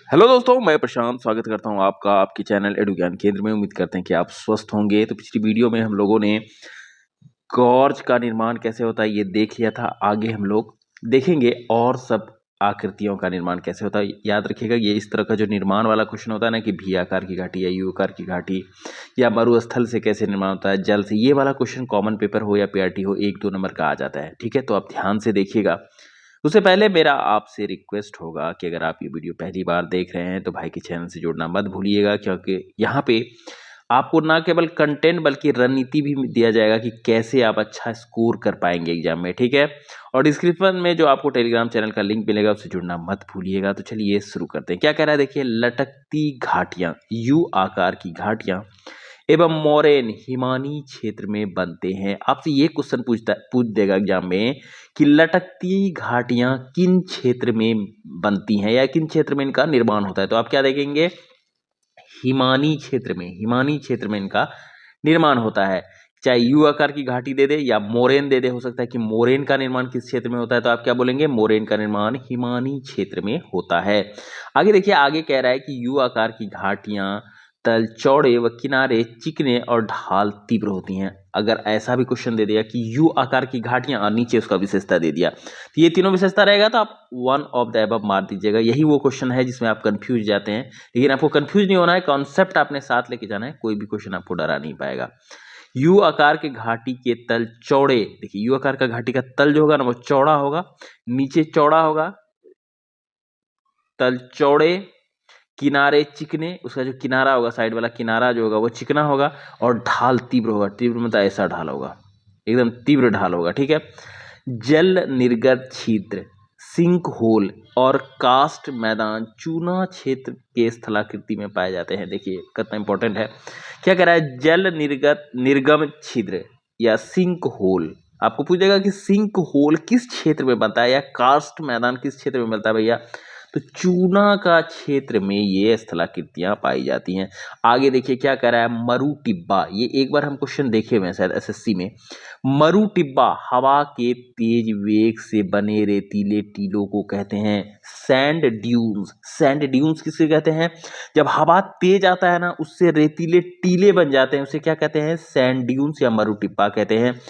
Hello दोस्तों, मैं प्रशांत स्वागत करता हूं आपका आपके चैनल एडु ज्ञान केंद्र में। उम्मीद करते हैं कि आप स्वस्थ होंगे। तो पिछली वीडियो में हम लोगों ने गॉर्ज का निर्माण कैसे होता है ये देख लिया था। आगे हम लोग देखेंगे और सब आकृतियों का निर्माण कैसे होता है। याद रखिएगा, ये इस तरह का जो निर्माण वाला क्वेश्चन होता है ना कि भी आकार की घाटी या यू आकार की घाटी या मरुस्थल से कैसे निर्माण होता है, जल से, ये वाला क्वेश्चन कॉमन पेपर हो या पीआरटी हो 1-2 नंबर का आ जाता है। ठीक है, तो आप ध्यान से देखिएगा। उससे पहले मेरा आपसे रिक्वेस्ट होगा कि अगर आप ये वीडियो पहली बार देख रहे हैं तो भाई के चैनल से जुड़ना मत भूलिएगा, क्योंकि यहाँ पे आपको ना केवल कंटेंट बल्कि रणनीति भी दिया जाएगा कि कैसे आप अच्छा स्कोर कर पाएंगे एग्जाम में। ठीक है, और डिस्क्रिप्शन में जो आपको टेलीग्राम चैनल का लिंक मिलेगा उससे जुड़ना मत भूलिएगा। तो चलिए शुरू करते हैं। क्या कह रहा है देखिए, लटकती घाटियां, यू आकार की घाटियां एवं मोरेन हिमानी क्षेत्र में बनते हैं। आपसे ये क्वेश्चन पूछ देगा एग्जाम में कि लटकती घाटियां किन क्षेत्र में बनती हैं या किन क्षेत्र में इनका निर्माण होता है। तो आप क्या देखेंगे, हिमानी क्षेत्र में इनका निर्माण होता है। चाहे यू आकार की घाटी दे दे या मोरेन दे दे, हो सकता है कि मोरेन का निर्माण किस क्षेत्र में होता है, तो आप क्या बोलेंगे, मोरेन का निर्माण हिमानी क्षेत्र में होता है। आगे देखिए, आगे कह रहा है कि यू आकार की घाटियां तल चौड़े व किनारे चिकने और ढाल तीव्र होती हैं। अगर ऐसा भी क्वेश्चन दे दिया कि यू आकार की घाटियां और नीचे उसका विशेषता दे दिया, तो ये तीनों विशेषता रहेगा तो आप वन ऑफ द अबव मार दीजिएगा। यही वो क्वेश्चन है जिसमें आप कंफ्यूज जाते हैं, लेकिन आपको कंफ्यूज नहीं होना है, कॉन्सेप्ट आपने साथ लेके जाना है। कोई भी क्वेश्चन आपको डरा नहीं पाएगा। यू आकार के घाटी के तल चौड़े, देखिए यू आकार का घाटी का तल जो होगा ना वो चौड़ा होगा, नीचे चौड़ा होगा, तल चौड़े, किनारे चिकने, उसका जो किनारा होगा, साइड वाला किनारा जो होगा वो चिकना होगा, और ढाल तीव्र होगा। तीव्र मतलब ऐसा ढाल होगा, एकदम तीव्र ढाल होगा। ठीक है, जल निर्गत छिद्र, सिंक होल और कास्ट मैदान चूना क्षेत्र के स्थलाकृति में पाए जाते हैं। देखिए कितना इंपॉर्टेंट है। क्या कह रहा है, जल निर्गत निर्गम छिद्र या सिंक होल। आपको पूछेगा कि सिंक होल किस क्षेत्र में बनता है या कास्ट मैदान किस क्षेत्र में बनता है भैया, तो चूना का क्षेत्र में ये स्थलाकृतियां पाई जाती हैं। आगे देखिए क्या कह रहा है, मरु टिब्बा, ये एक बार हम क्वेश्चन देखे हुए हैं शायद एसएससी में। मरु टिब्बा हवा के तेज वेग से बने रेतीले टीलों को कहते हैं सैंड ड्यून्स। सैंड ड्यून्स किसे कहते हैं, जब हवा तेज आता है ना उससे रेतीले टीले बन जाते हैं, उसे क्या कहते हैं, सैंड ड्यून्स या मरु टिब्बा कहते हैं।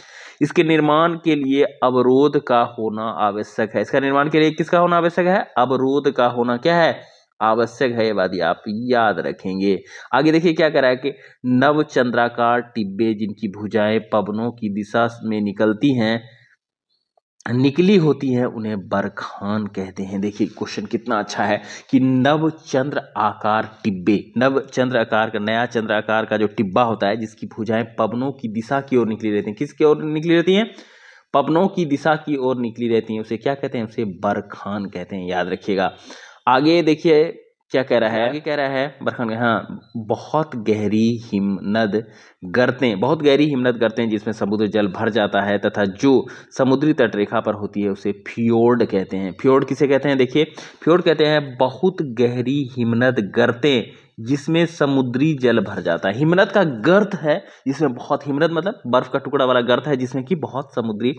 इसके निर्माण के लिए अवरोध का होना आवश्यक है। इसका निर्माण के लिए किसका होना आवश्यक है, अवरोध का होना क्या है, आवश्यक है। ये बात आप याद रखेंगे। आगे देखिए क्या कह रहा है कि नव चंद्राकार टिब्बे जिनकी भुजाएं पवनों की दिशा में निकली होती हैं उन्हें बरखान कहते हैं। देखिए क्वेश्चन कितना अच्छा है कि नव चंद्र आकार टिब्बे, नव चंद्र आकार का, नया चंद्र आकार का जो टिब्बा होता है जिसकी भुजाएं पवनों की दिशा की ओर निकली रहती हैं, किसकी ओर निकली रहती हैं, पवनों की दिशा की ओर निकली रहती हैं, उसे क्या कहते हैं, उसे बरखान कहते हैं। याद रखिएगा। आगे देखिए क्या कह रहा है, आगे कह रहा है बरखान, हाँ, बहुत गहरी हिमनद गर्तें, बहुत गहरी हिमनद गर्तें जिसमें समुद्र जल भर जाता है तथा जो समुद्री तट रेखा पर होती है उसे फ्योर्ड कहते हैं। फ्योर्ड किसे कहते हैं, देखिए फ्योर्ड कहते हैं बहुत गहरी हिमनद गर्तें जिसमें समुद्री जल भर जाता है। हिमनद का गर्त है जिसमें बहुत, हिमनद मतलब बर्फ का टुकड़ा वाला गर्त है जिसमें कि बहुत समुद्री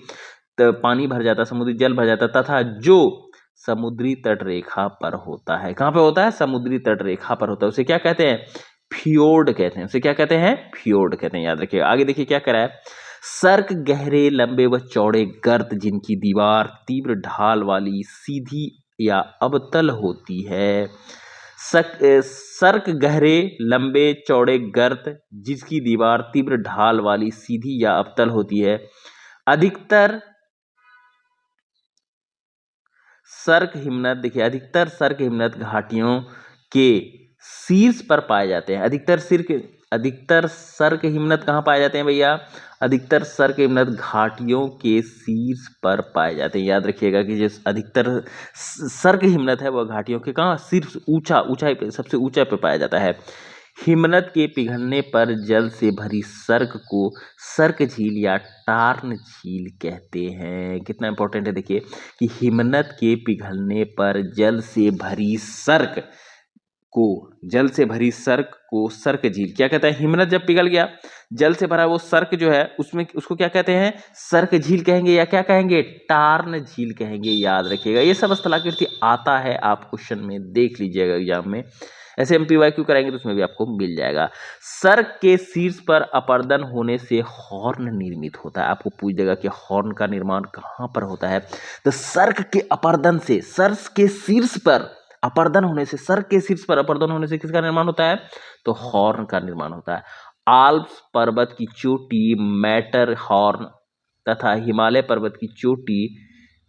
पानी भर जाता है, समुद्री जल भर जाता है, तथा जो समुद्री तट रेखा पर होता है। कहां पे होता है, समुद्री तट रेखा पर होता है, उसे क्या कहते हैं, फ्योर्ड कहते हैं। उसे क्या कहते हैं, फ्योर्ड कहते हैं। याद रखिएगा। आगे देखिए क्या कह रहा है, सर्क गहरे लंबे व चौड़े गर्त जिनकी दीवार तीव्र ढाल वाली सीधी या अवतल होती है। सर्क गहरे लंबे चौड़े गर्त जिसकी दीवार तीव्र ढाल वाली सीधी या अवतल होती है, अधिकतर सर्क हिमनद, देखिए अधिकतर सर्क हिमनद घाटियों के शीर्ष पर पाए जाते हैं। अधिकतर सर्क हिमनद कहाँ पाए जाते हैं भैया, अधिकतर सर्क हिमनद घाटियों के शीर्ष पर पाए जाते हैं। याद रखिएगा कि जो अधिकतर सर्क हिमनद है वह घाटियों के कहाँ, शीर्ष, ऊंचाई पे, सबसे ऊंचाई पे पाया जाता है। हिमनद के पिघलने पर जल से भरी सर्क को सर्क झील या टार्न झील कहते हैं। कितना इंपॉर्टेंट है देखिए कि हिमनद के पिघलने पर जल से भरी सर्क, को, जल से भरी सर्क को सर्क झील क्या कहता है? हिमनद जब पिघल गया, जल से भरा वो सर्क जो है उसमें उसको क्या कहते हैं? सर्क झील कहेंगे या क्या कहेंगे? टार्न झील कहेंगे। याद रखिएगा, ये सब स्थलाकृति आता है, आप क्वेश्चन में देख लीजिएगा एग्जाम में, ऐसे MPYQ कराएंगे तो उसमें भी आपको मिल जाएगा। सर्क के शीर्ष पर अपर्दन होने से हॉर्न निर्मित होता है। आपको पूछ देगा कि हॉर्न का निर्माण कहाँ पर होता है? तो सर्क के अपर्दन से, सर्क के शीर्ष पर अपर्दन होने से, सर्क के शीर्ष पर अपर्दन होने से किसका निर्माण होता है? तो हॉर्न का निर्माण होता है। आल्प्स पर्वत की चोटी मैटर हॉर्न तथा हिमालय पर्वत की चोटी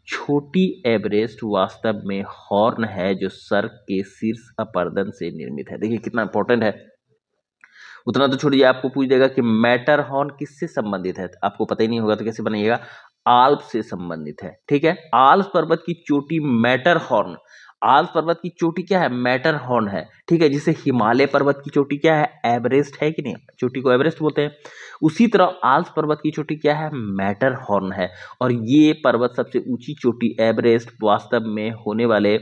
छोटी एवरेस्ट वास्तव में हॉर्न है जो सर्क के शीर्ष अपर्दन से निर्मित है। देखिए कितना इंपॉर्टेंट है, उतना तो छोड़िए, आपको पूछ देगा कि मैटर हॉर्न किससे संबंधित है, आपको पता ही नहीं होगा तो कैसे बनेगा? आल्प से संबंधित है। ठीक है, आल्प्स पर्वत की चोटी मैटर हॉर्न, आल्प्स पर्वत की चोटी क्या है? मैटर हॉर्न है। ठीक है, जिसे हिमालय पर्वत की चोटी क्या है? एवरेस्ट है कि नहीं? चोटी को एवरेस्ट बोलते हैं। उसी तरह आल्प्स पर्वत की चोटी क्या है? मैटर हॉर्न है। और ये पर्वत सबसे ऊंची चोटी एवरेस्ट वास्तव में होने वाले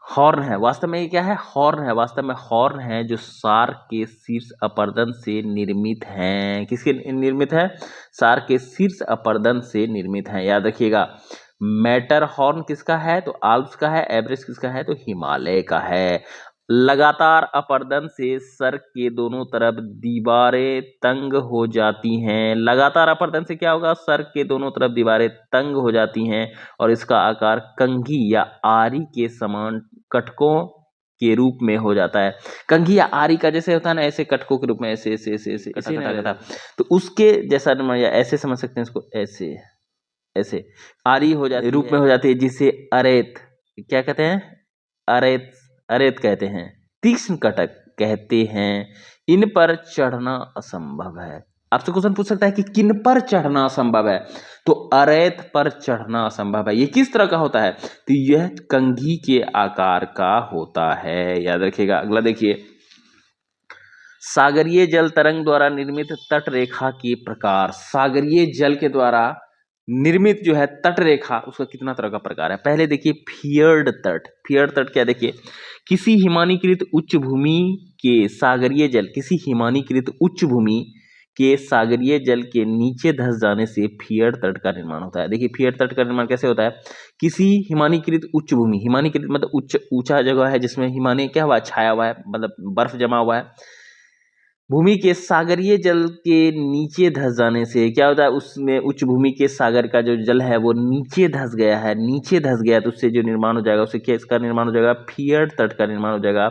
हॉर्न है। वास्तव में ये क्या है? हॉर्न है। वास्तव में हॉर्न है जो सार्क के शीर्ष अपर्दन से निर्मित हैं। किसके निर्मित है? सार्क के शीर्ष अपर्दन से निर्मित हैं। याद रखिएगा, मैटर हॉर्न किसका है? तो आल्प्स का है। एवरेस्ट किसका है? तो हिमालय का है। लगातार अपर्दन से सर्क के दोनों तरफ दीवारें तंग हो जाती हैं। लगातार अपर्दन से क्या होगा? सर्क के दोनों तरफ दीवारें तंग हो जाती हैं और इसका आकार कंघी या आरी के समान कटकों के रूप में हो जाता है। कंघी या आरी का जैसे होता है ना, ऐसे कटकों के रूप में, ऐसे ऐसे ऐसे ऐसे कटा, तो उसके जैसा या ऐसे समझ सकते हैं इसको, ऐसे ऐसे आरी हो जाती, रूप में हो जाती है, जिसे अरेत क्या कहते हैं? अरेत, अरेत कहते हैं। तीक्ष्ण कटक कहते हैं। इन पर चढ़ना असंभव है। आपसे क्वेश्चन पूछ सकता है कि किन पर चढ़ना असंभव है? तो अरेत पर चढ़ना असंभव है। ये किस तरह का होता है? तो यह कंघी के आकार का होता है। याद रखिएगा। अगला देखिए, सागरीय जल तरंग द्वारा निर्मित तट रेखा के प्रकार। सागरीय जल के द्वारा निर्मित जो है तट रेखा, उसका कितना तरह का प्रकार है? पहले देखिए फियर्ड तट। फियर्ड तट क्या? देखिए, किसी हिमानीकृत उच्च भूमि के सागरीय जल, किसी हिमानीकृत उच्च भूमि के सागरीय जल के नीचे धंस जाने से फियर्ड तट का निर्माण होता है। देखिए फियर्ड तट का निर्माण कैसे होता है? किसी हिमानीकृत उच्च भूमि, हिमानीकृत मतलब उच्च, ऊंचा जगह है जिसमें हिमानी क्या हुआ? छाया हुआ है, मतलब बर्फ जमा हुआ है। भूमि के सागरीय जल के नीचे धंस जाने से क्या होता है? उसमें उच्च भूमि के सागर का जो जल है वो नीचे धंस गया है, नीचे धंस गया तो उससे जो निर्माण हो जाएगा, उससे क्या इसका निर्माण हो जाएगा? फियर्ड तट का निर्माण हो जाएगा।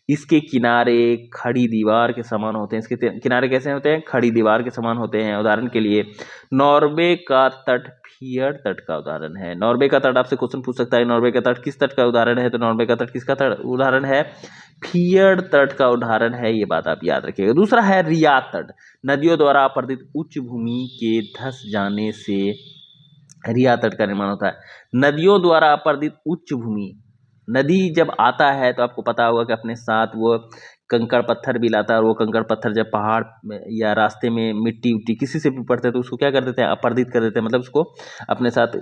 इसके किनारे खड़ी दीवार के समान होते हैं। इसके किनारे कैसे होते हैं? खड़ी दीवार के समान होते हैं। उदाहरण के लिए नॉर्वे का तट फियर्ड तट का उदाहरण है। नॉर्वे का तट आपसे क्वेश्चन पूछ सकता है, नॉर्वे का तट किस तट का उदाहरण है? तो नॉर्वे का तट किसका तट उदाहरण है? फियर्ड तट का उदाहरण है। ये बात आप याद रखिएगा। दूसरा है रिया तट। नदियों द्वारा अपरदित उच्च भूमि के धंस जाने से रिया तट का निर्माण होता है। नदियों द्वारा अपरदित उच्च भूमि, नदी जब आता है तो आपको पता होगा कि अपने साथ वो कंकड़ पत्थर भी लाता है, और वो कंकड़ पत्थर जब पहाड़ या रास्ते में मिट्टी उट्टी किसी से भी पड़ते हैं तो उसको क्या कर देते हैं? अपरदित कर देते हैं, मतलब उसको अपने साथ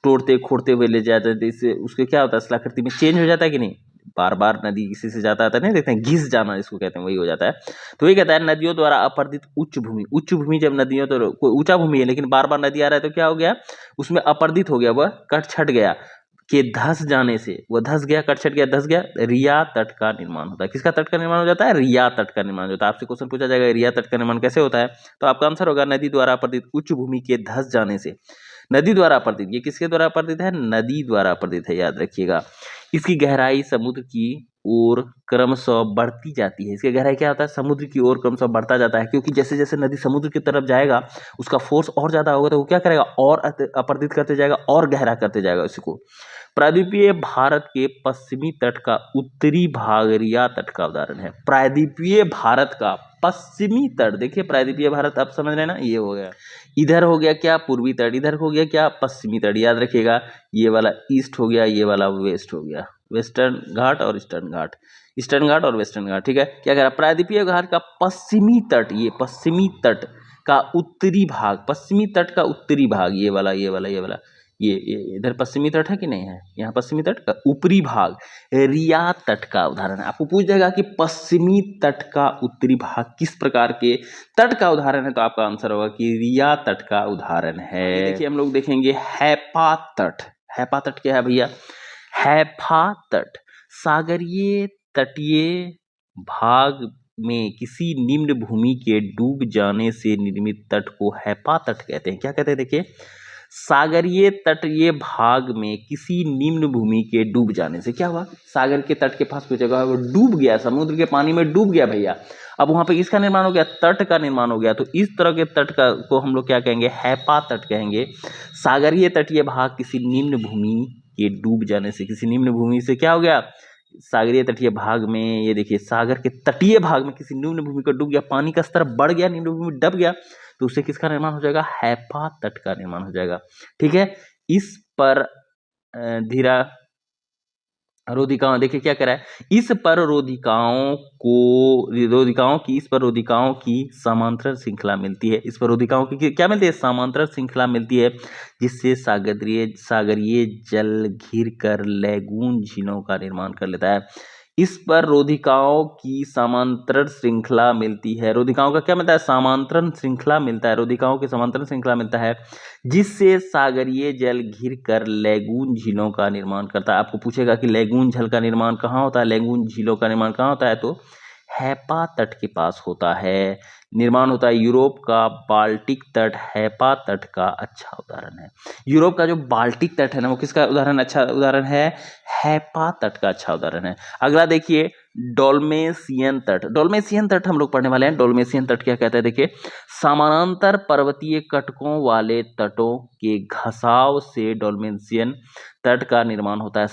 तोड़ते खोड़ते हुए ले जाते हैं। इससे उसके क्या होता है? स्थलाकृति में चेंज हो जाता है कि नहीं? बार बार नदी किसी से जाता आता नहीं देखते हैं, घिस जाना इसको कहते हैं, वही हो जाता है। तो ये कहता है नदियों द्वारा अपरदित उच्च भूमि। उच्च भूमि जब नदियों, तो कोई ऊंचा भूमि है लेकिन बार बार नदी आ रहा है तो क्या हो गया? उसमें अपरदित हो गया, वह कट छट गया के धस जाने से, वो धस गया, कट छट गया, धस गया, रिया तट का निर्माण होता है। किसका तट का निर्माण हो जाता है? रिया तट का निर्माण होता है। आपसे क्वेश्चन पूछा जाएगा रिया तट का निर्माण कैसे होता है? तो आपका आंसर होगा नदी द्वारा अपरदित उच्च भूमि के धस जाने से। नदी द्वारा अपरदित, ये किसके द्वारा अपरदित है? नदी द्वारा अपरदित है, याद रखिएगा। इसकी गहराई समुद्र की ओर क्रमशः बढ़ती जाती है। इसकी गहराई क्या होता है? समुद्र की ओर क्रमशः बढ़ता जाता है, क्योंकि जैसे जैसे नदी समुद्र की तरफ जाएगा उसका फोर्स और ज्यादा होगा, तो वो क्या करेगा? और अपरदित करते जाएगा और गहरा करते जाएगा इसको। प्रायद्वीपीय भारत के पश्चिमी तट का उत्तरी भाग रिया तट का उदाहरण है। प्रायद्वीपीय भारत का पश्चिमी तट, देखिए प्रायद्वीपीय भारत आप समझ रहे हैं ना, ये हो गया, इधर हो गया क्या? पूर्वी तट, इधर हो गया क्या? पश्चिमी तट। याद रखिएगा, ये वाला ईस्ट हो गया, ये वाला वेस्ट हो गया, वेस्टर्न घाट और ईस्टर्न घाट, ईस्टर्न घाट और वेस्टर्न घाट। ठीक है, क्या कह रहा है? प्रायद्वीपीय घाट का पश्चिमी तट, ये पश्चिमी तट का उत्तरी भाग, पश्चिमी तट का उत्तरी भाग, ये वाला ये वाला ये वाला, ये इधर पश्चिमी तट है कि नहीं है, यहाँ पश्चिमी तट का ऊपरी भाग रिया तट का उदाहरण है। आपको पूछ जाएगा कि पश्चिमी तट का उत्तरी भाग किस प्रकार के तट का उदाहरण है, तो आपका आंसर होगा कि रिया तट का उदाहरण है। देखिए हम लोग देखेंगे हैपा तट। हैपा तट क्या है भैया? हैपा तट सागरीय तटीय भाग में किसी निम्न भूमि के डूब जाने से निर्मित तट को हैपा तट कहते हैं। क्या कहते हैं? देखिए, सागरीय तटीय भाग में किसी निम्न भूमि के डूब जाने से क्या हुआ? सागर के तट के पास कोई जगह है वो डूब गया, समुद्र के पानी में डूब गया भैया। अब वहां पे किसका निर्माण हो गया? तट का निर्माण हो गया। तो इस तरह के तट का को हम लोग क्या कहेंगे? हैपा तट कहेंगे। सागरीय तटीय भाग किसी निम्न भूमि के डूब जाने से, किसी निम्न भूमि से क्या हो गया? सागरीय तटीय भाग में, ये देखिए सागर के तटीय भाग में किसी निम्न भूमि को डूब गया, पानी का स्तर बढ़ गया, निम्न भूमि डब गया, तो उससे किसका निर्माण हो जाएगा? हैपा तट का निर्माण हो जाएगा। ठीक है, इस पर धीरा रोधिकाओं, देखिए क्या कह रहा है? इस पर रोधिकाओं की समांतर श्रृंखला मिलती है। इस पर रोधिकाओं की क्या मिलती है? समांतर श्रृंखला मिलती है, जिससे सागरीय जल घिर कर लैगून झीलों का निर्माण कर लेता है। इस पर रोधिकाओं की समांतर श्रृंखला मिलती है। रोधिकाओं का क्या मिलता है? समांतरण श्रृंखला मिलता है। रोधिकाओं की समांतरण श्रृंखला मिलता है, जिससे सागरीय जल घिर कर लैगून झीलों का निर्माण करता है। आपको पूछेगा कि लैगून झील का निर्माण कहाँ होता है? लैगून झीलों का निर्माण कहाँ होता है? तो हैपा तट के पास होता है, निर्माण होता है। यूरोप का बाल्टिक तट हैपा तट का अच्छा उदाहरण है। यूरोप का जो बाल्टिक तट है ना, वो किसका उदाहरण? अच्छा उदाहरण है, हैपा तट का अच्छा उदाहरण है। अगला देखिए, डोलमेशियन तट। डोलमेशियन तट हम लोग पढ़ने वाले हैं। डोलमेशियन तट क्या कहता है? देखिए, समानांतर पर्वतीय कटकों वाले तटों के घसाव से डोलमेशियन तट का निर्माण होता है।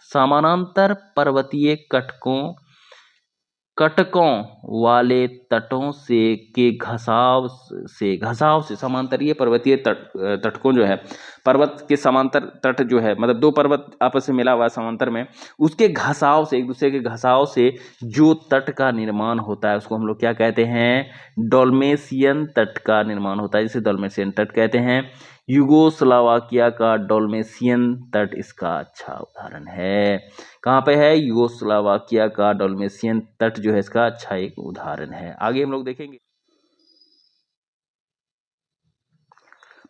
समानांतर पर्वतीय कटकों वाले तटों के घसाव से समांतरीय पर्वतीय तटकों जो है, पर्वत के समांतर तट जो है, मतलब दो पर्वत आपस में मिला हुआ है समांतर में, उसके घसाव से, एक दूसरे के घसाव से जो तट का निर्माण होता है उसको हम लोग क्या कहते हैं? डोलमेशियन तट का निर्माण होता है, जिसे डोलमेशियन तट कहते हैं। यूगोस्लावाकिया का डोलमेशियन तट इसका अच्छा उदाहरण है। कहाँ पे है? यूगोस्लावाकिया का डोलमेशियन तट जो है इसका अच्छा एक उदाहरण है। आगे हम लोग देखेंगे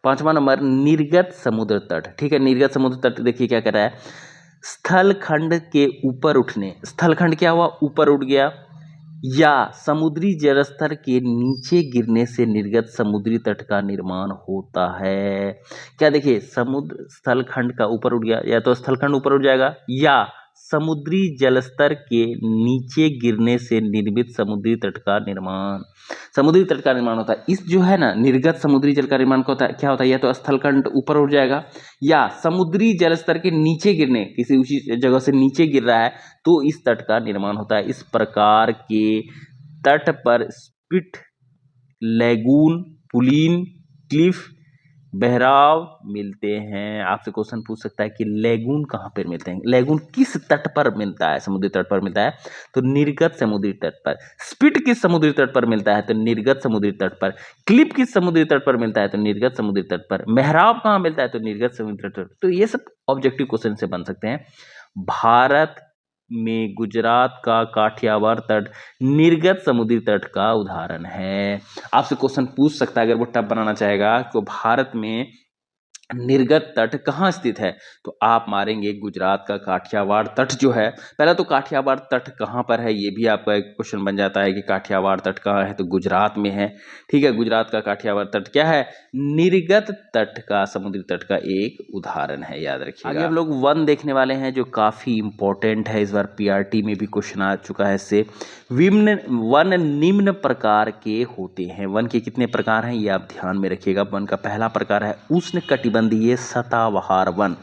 5वां नंबर, निर्गत समुद्र तट। ठीक है, निर्गत समुद्र तट देखिए क्या कर रहा है? स्थलखंड के ऊपर उठने, स्थलखंड क्या हुआ? ऊपर उठ गया, या समुद्री जलस्तर के नीचे गिरने से निर्गत समुद्री तट का निर्माण होता है। क्या देखिए, समुद्र स्थलखंड का ऊपर उठ गया, या तो स्थलखंड ऊपर उठ जाएगा, या समुद्री जलस्तर के नीचे गिरने से निर्मित समुद्री तट का निर्माण, समुद्री तट का निर्माण होता है। इस जो है ना, निर्गत समुद्री जल का निर्माण क्या होता है? या तो स्थलखंड ऊपर उठ जाएगा, या समुद्री जलस्तर के नीचे गिरने, किसी ऊंची जगह से नीचे गिर रहा है, तो इस तट का निर्माण होता है। इस प्रकार के तट पर स्पिट, लैगून, पुलिन, क्लिफ, बहराव मिलते हैं। आपसे क्वेश्चन पूछ सकता है कि लैगून कहाँ पर मिलते हैं? लैगून किस तट पर मिलता है? समुद्री तट पर मिलता है, तो निर्गत समुद्री तट पर। स्पिट किस समुद्री तट पर मिलता है? तो निर्गत समुद्री तट पर। क्लिप किस समुद्री तट पर मिलता है? तो निर्गत समुद्री तट पर। बहराव कहाँ मिलता है? तो निर्गत समुद्री तट पर। तो ये सब ऑब्जेक्टिव क्वेश्चन से बन सकते हैं। भारत में गुजरात का काठियावाड़ तट निर्गत समुद्री तट का उदाहरण है। आपसे क्वेश्चन पूछ सकता है, अगर वो टफ बनाना चाहेगा, तो भारत में निर्गत तट कहाँ स्थित है? तो आप मारेंगे गुजरात का काठियावाड़ तट जो है। पहला तो काठियावाड़ तट कहाँ पर है, ये भी आपका एक क्वेश्चन बन जाता है कि काठियावाड़ तट कहाँ है, तो गुजरात में है। ठीक है, गुजरात का काठियावाड़ तट क्या है? निर्गत तट का, समुद्री तट का एक उदाहरण है, याद रखिएगा। आगे हम लोग वन देखने वाले हैं, जो काफी इंपॉर्टेंट है। इस बार पीआरटी में भी क्वेश्चन आ चुका है इससे। वन निम्न प्रकार के होते हैं। वन के कितने प्रकार हैं, ये आप ध्यान में रखिएगा। वन का पहला प्रकार है उष्णकटिबंधीय सदाबहार वन।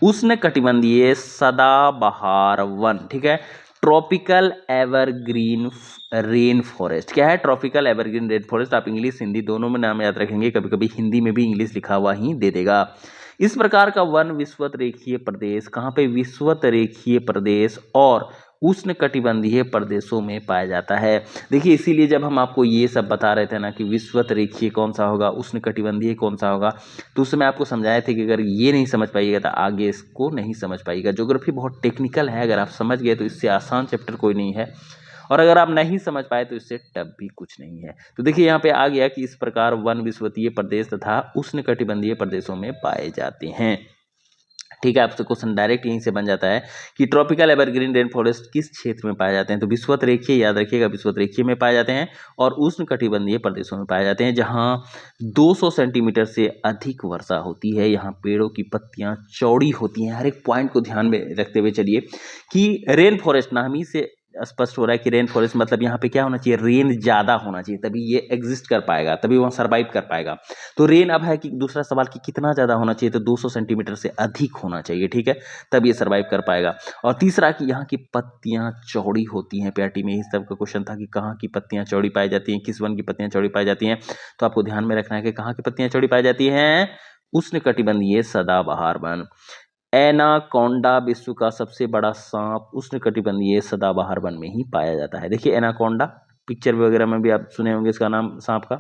उष्णकटिबंधीय सदाबहार वन, ठीक है। Tropical evergreen rain forest. क्या है? Tropical evergreen rain forest. आप इंग्लिश हिंदी दोनों में नाम याद रखेंगे, कभी कभी हिंदी में भी इंग्लिश लिखा हुआ ही दे देगा। इस प्रकार का वन विषुवत रेखीय प्रदेश, कहाँ पे? विषुवत रेखीय प्रदेश और उष्णकटिबंधीय प्रदेशों में पाया जाता है। देखिए इसीलिए जब हम आपको ये सब बता रहे थे ना कि विषुवत रेखीय कौन सा होगा, उष्णकटिबंधीय कौन सा होगा, तो उस समय आपको समझाए थे कि अगर ये नहीं समझ पाइएगा तो आगे इसको नहीं समझ पाइएगा। ज्योग्राफी बहुत टेक्निकल है, अगर आप समझ गए तो इससे आसान चैप्टर कोई नहीं है, और अगर आप नहीं समझ पाए तो इससे टफ भी कुछ नहीं है। तो देखिए यहाँ पे आ गया कि इस प्रकार वन विषुवतीय प्रदेश तथा उष्णकटिबंधीय प्रदेशों में पाए जाते हैं। ठीक है, आपसे क्वेश्चन डायरेक्ट यहीं से बन जाता है कि ट्रॉपिकल एवरग्रीन रेन फॉरेस्ट किस क्षेत्र में पाए जाते हैं। तो विषुवत रेखीय, याद रखिएगा, विषुवत रेखीय में पाए जाते हैं और उष्णकटिबंधीय प्रदेशों में पाए जाते हैं जहां 200 सेंटीमीटर से अधिक वर्षा होती है। यहाँ पेड़ों की पत्तियां चौड़ी होती हैं। हर एक पॉइंट को ध्यान में रखते हुए चलिए कि रेन फॉरेस्ट, नाम ही से स्पष्ट हो रहा है कि रेन फॉरेस्ट मतलब यहाँ पे क्या होना चाहिए, रेन ज्यादा होना चाहिए, तभी ये एग्जिस्ट कर पाएगा, तभी वहाँ सर्वाइव कर पाएगा। तो रेन अब है कि दूसरा सवाल कि कितना ज्यादा होना चाहिए, तो 200 सेंटीमीटर से अधिक होना चाहिए, ठीक है, तब ये सर्वाइव कर पाएगा। और तीसरा कि यहाँ की पत्तियां चौड़ी होती हैं। पीआरटी में इस तरह का क्वेश्चन था कि कहाँ की पत्तियां चौड़ी पाई जाती हैं, किस वन की पत्तियां चौड़ी पाई जाती हैं, तो आपको ध्यान में रखना है कि कहाँ की पत्तियां चौड़ी पाई जाती हैं, उष्णकटिबंधीय सदाबहार वन। एनाकोंडा विश्व का सबसे बड़ा सांप उष्णकटिबंधीय सदाबहार वन में ही पाया जाता है। देखिए एनाकोंडा, पिक्चर वगैरह में भी आप सुने होंगे इसका नाम सांप का।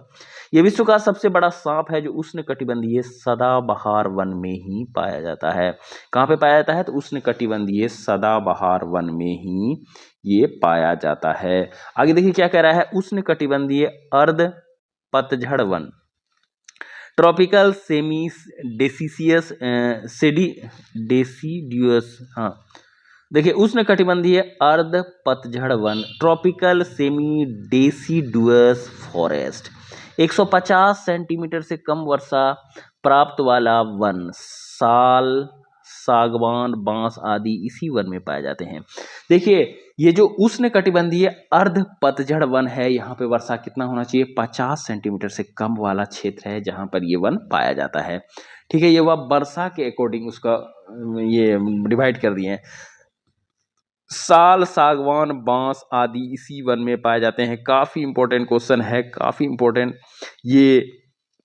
यह विश्व का सबसे बड़ा सांप है जो उष्णकटिबंधीय सदाबहार वन में ही पाया जाता है। कहाँ पे पाया जाता है, तो उष्णकटिबंधीय सदाबहार वन में ही ये पाया जाता है। आगे देखिए क्या कह रहा है, उष्णकटिबंधीय अर्ध पतझड़ वन, ट्रॉपिकल सेमी डेसिसियस डेसिड्यूस, हाँ देखिए उष्णकटिबंधीय अर्ध पतझड़ one, tropical semi deciduous forest, 150 centimetre से कम वर्षा प्राप्त वाला वन, साल, सागवान, बांस आदि इसी वन में पाए जाते हैं। देखिए ये जो उष्णकटिबंधीय अर्ध पतझड़ वन है, यहाँ पे वर्षा कितना होना चाहिए, 50 सेंटीमीटर से कम वाला क्षेत्र है जहां पर ये वन पाया जाता है। ठीक है, ये वह वर्षा के अकॉर्डिंग उसका ये डिवाइड कर दिए हैं। साल, सागवान, बांस आदि इसी वन में पाए जाते हैं। काफी इंपॉर्टेंट क्वेश्चन है, काफी इंपॉर्टेंट ये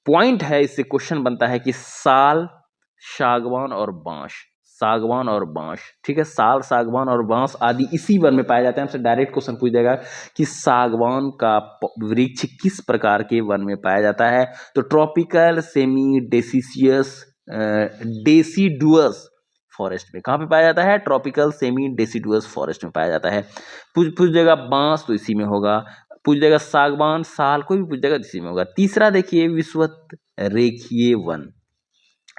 पॉइंट है, इससे क्वेश्चन बनता है कि साल, सागवान और बांस, सागवान और बांस, ठीक है, साल, सागवान और बांस आदि इसी वन में पाए जाते हैं। हमसे डायरेक्ट क्वेश्चन पूछ देगा कि सागवान का वृक्ष किस प्रकार के वन में पाया जाता है, तो ट्रॉपिकल सेमी डेसिसियस डेसिडुअस फॉरेस्ट में। कहाँ पे पाया जाता है, ट्रॉपिकल सेमी डेसिडुअस फॉरेस्ट में पाया जाता है। पूछ देगा बांस तो इसी में होगा, पूछ देगा सागवान, साल, कोई भी पूछ देगा इसी में होगा। तीसरा देखिए विषुवत रेखीय वन,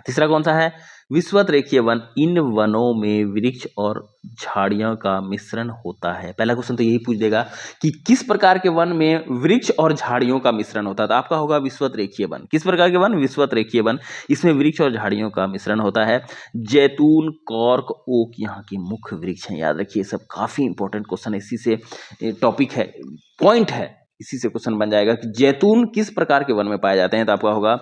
तीसरा कौन सा है, विषुवत रेखीय वन, इन वनों में वृक्ष और झाड़ियों का मिश्रण होता है। पहला क्वेश्चन तो यही पूछ देगा कि किस प्रकार के वन में वृक्ष और झाड़ियों का मिश्रण होता है, तो आपका होगा विषुवत रेखीय वन। किस प्रकार के वन, विषुवत रेखीय वन, इसमें वृक्ष और झाड़ियों का मिश्रण होता है। जैतून, कॉर्क, ओक यहाँ के मुख्य वृक्ष हैं। याद रखिए सब काफी इंपॉर्टेंट क्वेश्चन है, इसी से टॉपिक है, पॉइंट है, इसी से क्वेश्चन बन जाएगा कि जैतून किस प्रकार के वन में पाए जाते हैं, तो आपका होगा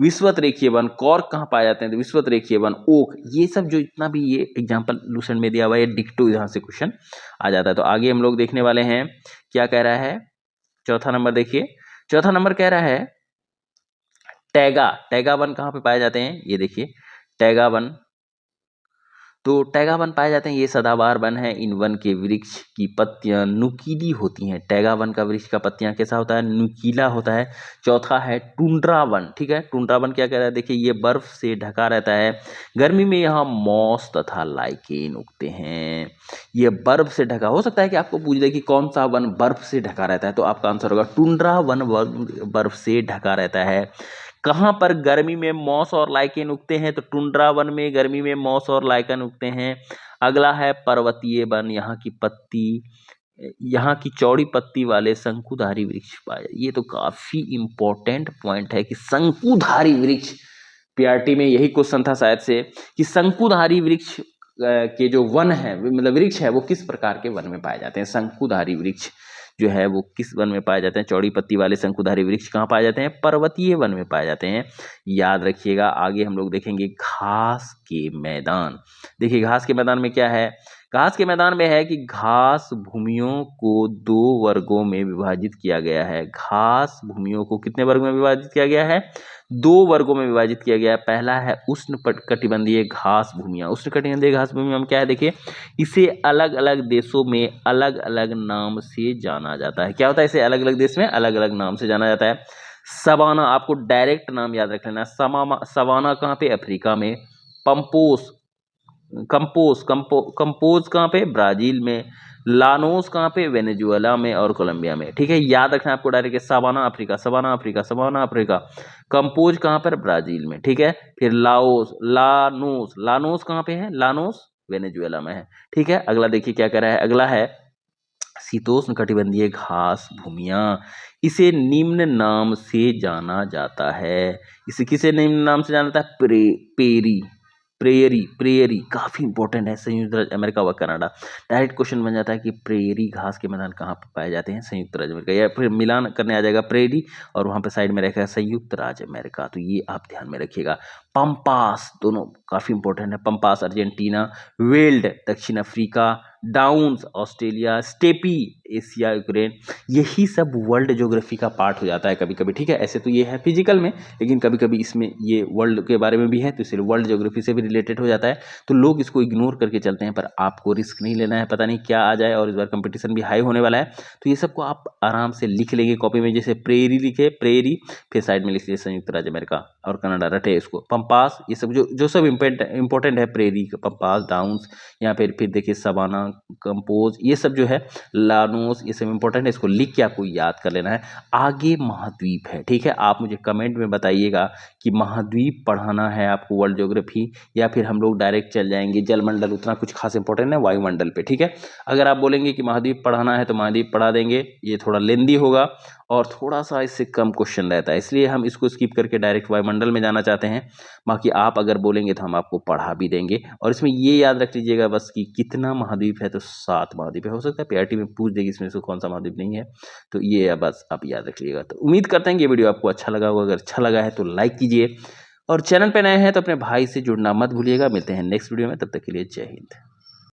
विषुवत रेखीय वन। कॉर्क कहाँ पाए जाते हैं, तो विषुवत रेखीय वन। ओक, ये सब जो इतना भी ये एग्जांपल लूसेंट में दिया हुआ है, डिक्टो यहाँ से क्वेश्चन आ जाता है। तो आगे हम लोग देखने वाले हैं क्या कह रहा है, चौथा नंबर देखिए, चौथा नंबर कह रहा है टैगा, टैगा वन कहाँ पे पाए जाते हैं, ये देखिए टैगा वन, तो टैगा वन पाए जाते हैं, ये सदाबहार वन है। इन वन के वृक्ष की पत्तियां नुकीली होती हैं। टैगा वन का वृक्ष का पत्तियां कैसा होता है, नुकीला होता है। चौथा है टुंड्रा वन, ठीक है, टुंड्रा वन क्या कह रहा है, देखिए ये बर्फ से ढका रहता है। गर्मी में यहाँ मॉस तथा लाइकेन उगते हैं। ये बर्फ से ढका, हो सकता है कि आपको पूछ दे कि कौन सा वन बर्फ से ढका रहता है, तो आपका आंसर होगा टुंड्रा वन बर्फ से ढका रहता है। कहाँ पर गर्मी में मॉस और लाइकेन उगते हैं, तो टुंड्रा वन में गर्मी में मॉस और लाइकेन उगते हैं। अगला है पर्वतीय वन, यहाँ की पत्ती, यहाँ की चौड़ी पत्ती वाले शंकुधारी वृक्ष पाए। ये तो काफी इंपॉर्टेंट पॉइंट है कि शंकुधारी वृक्ष, पीआरटी में यही क्वेश्चन था शायद से कि शंकुधारी वृक्ष के जो वन है, मतलब वृक्ष है, वो किस प्रकार के वन में पाए जाते हैं। शंकुधारी वृक्ष जो है वो किस वन में पाए जाते हैं, चौड़ी पत्ती वाले शंकुधारी वृक्ष कहाँ पाए जाते हैं, पर्वतीय वन में पाए जाते हैं। याद रखिएगा। आगे हम लोग देखेंगे घास के मैदान। देखिए घास के मैदान में क्या है, घास के मैदान में है कि घास भूमियों को 2 वर्गों में विभाजित किया गया है। घास भूमियों को कितने वर्ग में विभाजित किया गया है? 2 वर्गों में विभाजित किया गया है। पहला है उष्णकटिबंधीय घास भूमियां। उष्णकटिबंधीय घास भूमियां में क्या है देखिए, इसे अलग अलग देशों में अलग अलग नाम से जाना जाता है। क्या होता है? इसे अलग अलग देश में अलग अलग नाम से जाना जाता है। सवाना, आपको डायरेक्ट नाम याद रख लेना। सवाना कहाँ पे? अफ्रीका में। पंपोस कंपोज कहाँ पे? ब्राजील में। लानोस कहाँ पे? वेनेजुएला में और कोलंबिया में। ठीक है, याद रखना आपको direct, savanna Africa, savanna Africa, savanna Africa. कंपोज कहाँ पर? ब्राजील में। ठीक है, फिर लानोस कहाँ पे है? लानोस वेनेजुएला में है। ठीक है, अगला देखिए क्या कह रहा है। अगला है शीतोष्ण कटिबंधीय घास भूमियां। इसे निम्न नाम से जाना जाता है। इसे किसे निम्न नाम से जाना जाता है? प्रेयरी काफी इंपॉर्टेंट है। संयुक्त राज्य अमेरिका व कनाडा। डायरेक्ट क्वेश्चन बन जाता है कि प्रेयरी घास के मैदान कहाँ पर पाए जाते हैं? संयुक्त राज्य अमेरिका। या फिर मिलान करने आ जाएगा प्रेयरी और वहां पे साइड में रहेगा संयुक्त राज्य अमेरिका। तो ये आप ध्यान में रखिएगा। पंपास, दोनों काफी इंपॉर्टेंट है। पंपास अर्जेंटीना, वेल्ड दक्षिण Africa, downs Australia, steppe Asia Ukraine. यही सब वर्ल्ड ज्योग्राफी का पार्ट हो जाता है कभी कभी। ठीक है, ऐसे तो ये है फिजिकल में, लेकिन कभी कभी इसमें ये वर्ल्ड के बारे में भी है, तो इसलिए वर्ल्ड ज्योग्राफी से भी रिलेटेड हो जाता है। तो लोग इसको इग्नोर करके चलते हैं, पर आपको रिस्क नहीं लेना है, पता नहीं क्या आ जाए। और इस बार कंपटीशन भी हाई होने वाला है, तो ये सबको आप आराम से लिख लेंगे कॉपी में। जैसे प्रेयरी लिखे, प्रेयरी, फिर साइड में लिख लीजिए संयुक्त राज्य अमेरिका और कनाडा, रटे इसको। पंपास, ये सब जो सब इंपॉर्टेंट है, प्रेयरी, पंपास, डाउन्स, यहाँ पे फिर देखिए सवाना, कंपोज, ये सब जो है, लानोस, ये सब इंपॉर्टेंट है। इसको लिख के आपको याद कर लेना है। आगे महाद्वीप है। ठीक है, आप मुझे कमेंट में बताइएगा कि महाद्वीप पढ़ाना है आपको वर्ल्ड ज्योग्राफी, या फिर हम लोग डायरेक्ट चल जाएंगे जलमंडल, उतना कुछ खास इंपॉर्टेंट है वायुमंडल पे। ठीक है, अगर आप बोलेंगे कि महाद्वीप पढ़ाना है तो महाद्वीप पढ़ा देंगे, ये थोड़ा लेंदी होगा और थोड़ा सा इससे कम क्वेश्चन रहता है, इसलिए हम इसको स्किप करके डायरेक्ट वायुमंडल में जाना चाहते हैं। बाकी आप अगर बोलेंगे तो हम आपको पढ़ा भी देंगे। और इसमें ये याद रख लीजिएगा बस कि कितना महाद्वीप है, तो 7 महाद्वीप है। हो सकता है पीआरटी में पूछ देगी इसमें से कौन सा महाद्वीप नहीं है, तो ये बस आप याद रख लीजिएगा। तो उम्मीद करते हैं कि ये वीडियो आपको अच्छा लगा होगा। अगर अच्छा लगा है तो लाइक कीजिए, और चैनल पे नए हैं तो अपने भाई से जुड़ना मत भूलिएगा। मिलते हैं नेक्स्ट वीडियो में, तब तक के लिए जय हिंद।